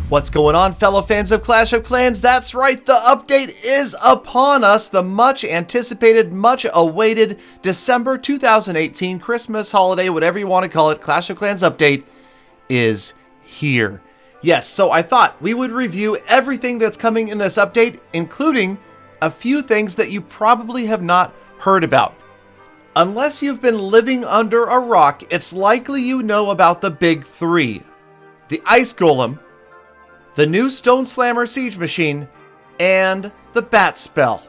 What's going on, fellow fans of Clash of Clans? That's right, the update is upon us. The much anticipated, much awaited December 2018 Christmas holiday, whatever you want to call it, Clash of Clans update is here. Yes, so I thought we would review everything that's coming in this update, including a few things that you probably have not heard about. Unless you've been living under a rock, it's likely you know about the big three. The Ice Golem, the new Stone Slammer Siege Machine, and the Bat Spell.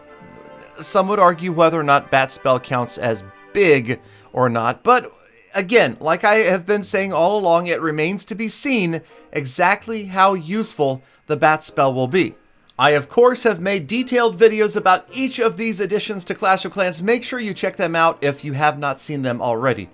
Some would argue whether or not Bat Spell counts as big or not, but again, like I have been saying all along, it remains to be seen exactly how useful the Bat Spell will be. I, of course, have made detailed videos about each of these additions to Clash of Clans. Make sure you check them out if you have not seen them already.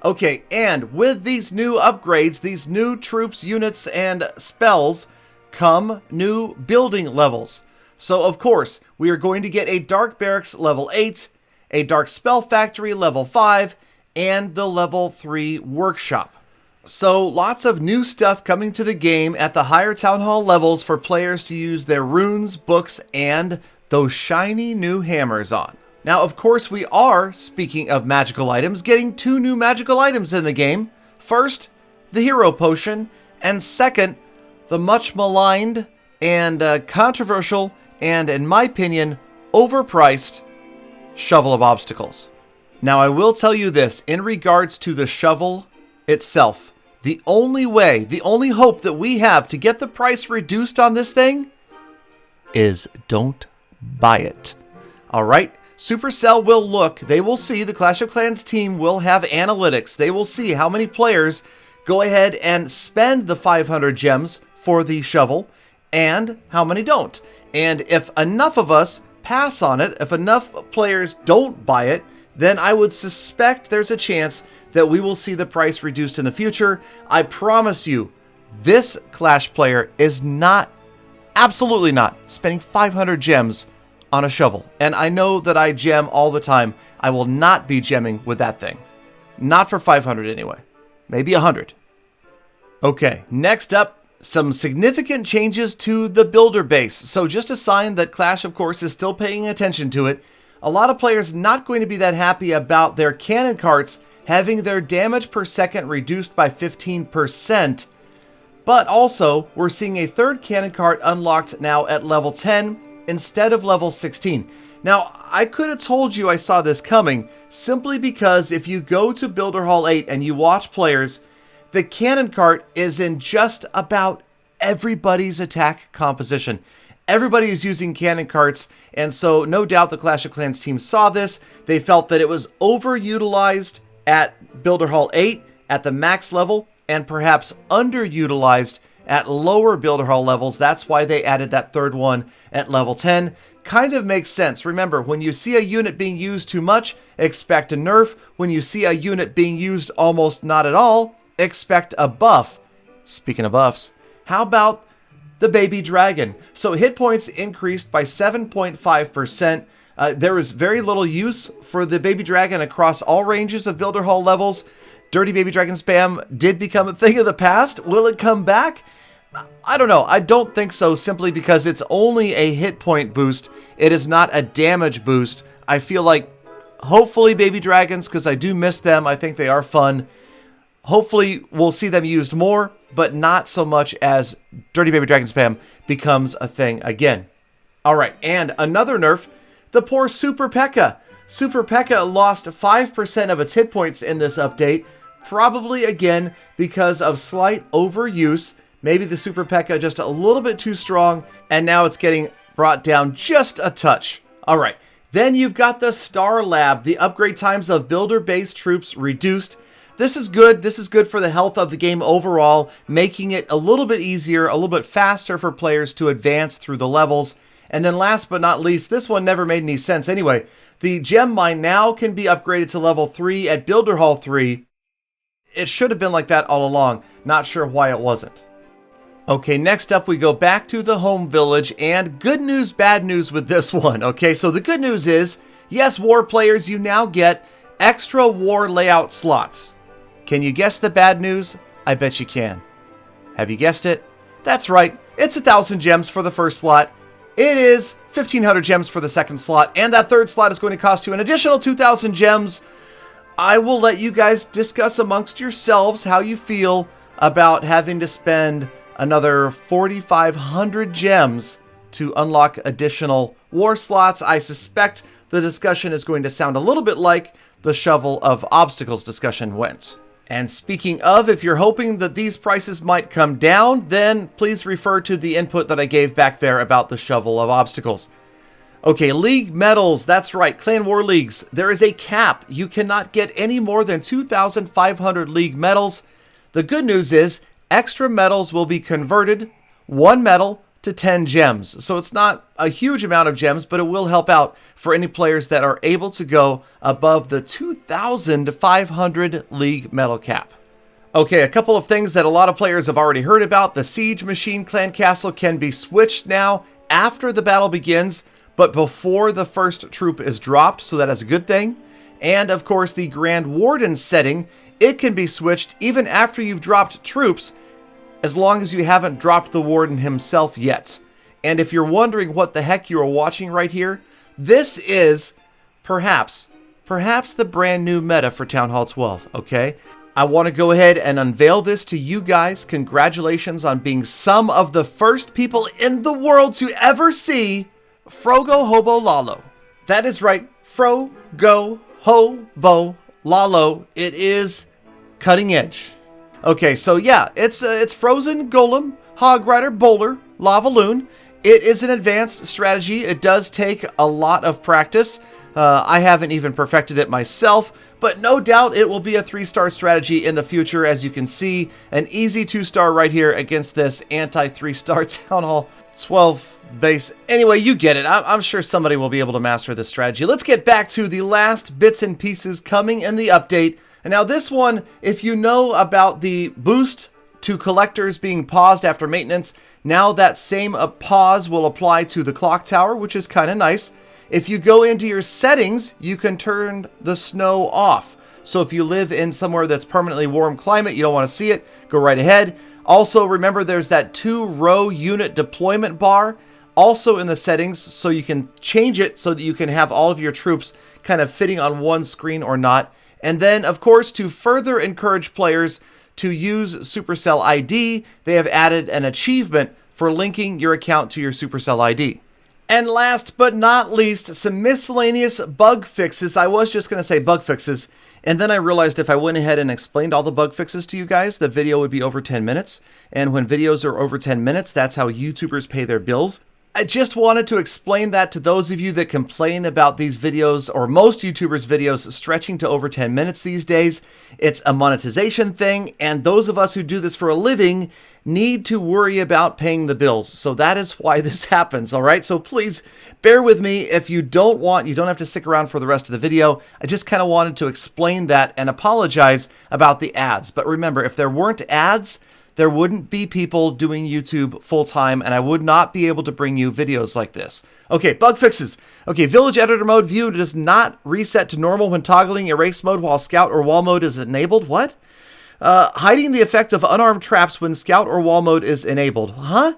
Okay, and with these new upgrades, these new troops, units, and spells, come new building levels. So of course, we are going to get a Dark Barracks level 8, a Dark Spell Factory level 5, and the level 3 Workshop. So lots of new stuff coming to the game at the higher Town Hall levels for players to use their runes, books, and those shiny new hammers on. Now of course we are, speaking of magical items, getting two new magical items in the game. First, the Hero Potion, and second, the much maligned and controversial and, in my opinion, overpriced Shovel of Obstacles. Now, I will tell you this, in regards to the shovel itself, the only way, the only hope that we have to get the price reduced on this thing is don't buy it. All right? Supercell will look, they will see, the Clash of Clans team will have analytics. They will see how many players go ahead and spend the 500 gems for the shovel, and how many don't. And if enough of us pass on it, if enough players don't buy it, then I would suspect there's a chance that we will see the price reduced in the future. I promise you, this Clash player is not, absolutely not, spending 500 gems on a shovel. And I know that I gem all the time. I will not be gemming with that thing. Not for 500 anyway. Maybe 100. Okay, next up, some significant changes to the builder base. So just a sign that Clash, of course, is still paying attention to it. A lot of players not going to be that happy about their cannon carts having their damage per second reduced by 15%. But also, we're seeing a third cannon cart unlocked now at level 10 instead of level 16. Now, I could have told you I saw this coming simply because if you go to Builder Hall 8 and you watch players, the cannon cart is in just about everybody's attack composition. Everybody is using cannon carts, and so no doubt the Clash of Clans team saw this. They felt that it was overutilized at Builder Hall 8 at the max level, and perhaps underutilized at lower Builder Hall levels. That's why they added that third one at level 10. Kind of makes sense. Remember, when you see a unit being used too much, expect a nerf. When you see a unit being used almost not at all, expect a buff. Speaking of buffs, how about the baby dragon? So hit points increased by 7.5%. There is very little use for the baby dragon across all ranges of Builder Hall levels. Dirty baby dragon spam did become a thing of the past. Will it come back? I don't know. I don't think so, simply because it's only a hit point boost. It is not a damage boost. I feel like hopefully baby dragons, because I do miss them. I think they are fun. Hopefully we'll see them used more, but not so much as Dirty Baby Dragon Spam becomes a thing again. Alright, and another nerf, the poor Super P.E.K.K.A. Super P.E.K.K.A. lost 5% of its hit points in this update, probably again because of slight overuse. Maybe the Super P.E.K.K.A. just a little bit too strong, and now it's getting brought down just a touch. Alright, then you've got the Star Lab, the upgrade times of builder-based troops reduced. This is good. This is good for the health of the game overall, making it a little bit easier, a little bit faster for players to advance through the levels. And then last but not least, this one never made any sense anyway. The gem mine now can be upgraded to level 3 at Builder Hall 3. It should have been like that all along. Not sure why it wasn't. Okay, next up we go back to the home village, and good news, bad news with this one. Okay, so the good news is, yes, war players, you now get extra war layout slots. Can you guess the bad news? I bet you can. Have you guessed it? That's right. It's 1,000 gems for the first slot. It is 1,500 gems for the second slot, and that third slot is going to cost you an additional 2,000 gems. I will let you guys discuss amongst yourselves how you feel about having to spend another 4,500 gems to unlock additional war slots. I suspect the discussion is going to sound a little bit like the Shovel of Obstacles discussion went. And speaking of, if you're hoping that these prices might come down, then please refer to the input that I gave back there about the Shovel of Obstacles. Okay, League medals, that's right, Clan War Leagues. There is a cap. You cannot get any more than 2,500 League medals. The good news is, extra medals will be converted, 1 medal to 10 gems. So it's not a huge amount of gems, but it will help out for any players that are able to go above the 2,500 League medal cap. Okay, a couple of things that a lot of players have already heard about. The Siege Machine Clan Castle can be switched now after the battle begins, but before the first troop is dropped, so that is a good thing. And of course, the Grand Warden setting, it can be switched even after you've dropped troops, as long as you haven't dropped the Warden himself yet. And if you're wondering what the heck you are watching right here, this is perhaps the brand new meta for Town Hall 12, okay? I want to go ahead and unveil this to you guys. Congratulations on being some of the first people in the world to ever see Frogo Hobo Lalo. That is right, Frogo Hobo Lalo. It is cutting edge. Okay, so yeah, it's Frozen Golem, Hog Rider, Bowler, Lava Loon. It is an advanced strategy. It does take a lot of practice. I haven't even perfected it myself, but no doubt it will be a 3-star strategy in the future. As you can see, an easy 2-star right here against this anti-3-star Town Hall 12 base. Anyway, you get it. I'm sure somebody will be able to master this strategy. Let's get back to the last bits and pieces coming in the update. And now this one, if you know about the boost to collectors being paused after maintenance, now that same pause will apply to the clock tower, which is kind of nice. If you go into your settings, you can turn the snow off. So if you live in somewhere that's permanently warm climate, you don't want to see it, go right ahead. Also, remember there's that 2-row unit deployment bar also in the settings, so you can change it so that you can have all of your troops kind of fitting on one screen or not. And then, of course, to further encourage players to use Supercell ID, they have added an achievement for linking your account to your Supercell ID. And last but not least, some miscellaneous bug fixes. I was just going to say bug fixes, and then I realized if I went ahead and explained all the bug fixes to you guys, the video would be over 10 minutes. And when videos are over 10 minutes, that's how YouTubers pay their bills. I just wanted to explain that to those of you that complain about these videos, or most YouTubers' videos, stretching to over 10 minutes these days. It's a monetization thing, and those of us who do this for a living need to worry about paying the bills. So that is why this happens, all right? So please bear with me. If you don't have to stick around for the rest of the video. I just kind of wanted to explain that and apologize about the ads. But remember, if there weren't ads, there wouldn't be people doing YouTube full-time, and I would not be able to bring you videos like this. Okay, bug fixes. Okay, Village Editor Mode view does not reset to normal when toggling Erase Mode while Scout or Wall Mode is enabled. What? Hiding the effect of unarmed traps when Scout or Wall Mode is enabled. Huh?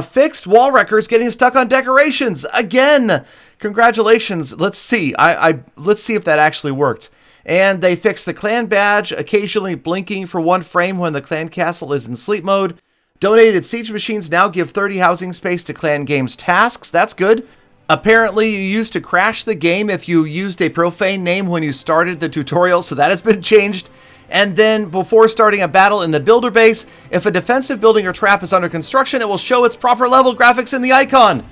Fixed wall wreckers getting stuck on decorations. Again! Congratulations. Let's see. Let's see if that actually worked. And they fixed the clan badge, occasionally blinking for 1 frame when the clan castle is in sleep mode. Donated siege machines now give 30 housing space to clan games tasks. That's good. Apparently, you used to crash the game if you used a profane name when you started the tutorial, so that has been changed. And then, before starting a battle in the builder base, if a defensive building or trap is under construction, it will show its proper level graphics in the icon.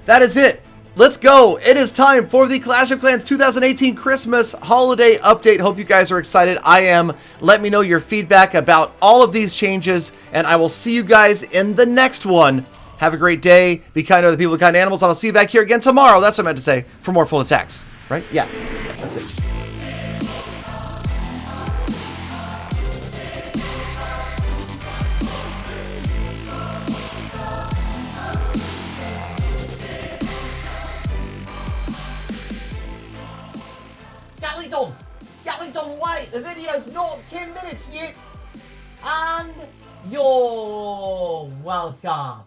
That is it. Let's go. It is time for the Clash of Clans 2018 Christmas holiday update. Hope you guys are excited. I am. Let me know your feedback about all of these changes, and I will see you guys in the next one. Have a great day. Be kind to other people, kind to animals, and I'll see you back here again tomorrow. That's what I meant to say, for more full attacks. Right? Yeah. That's it. Galadon, wait, the video's not 10 minutes yet, and you're welcome.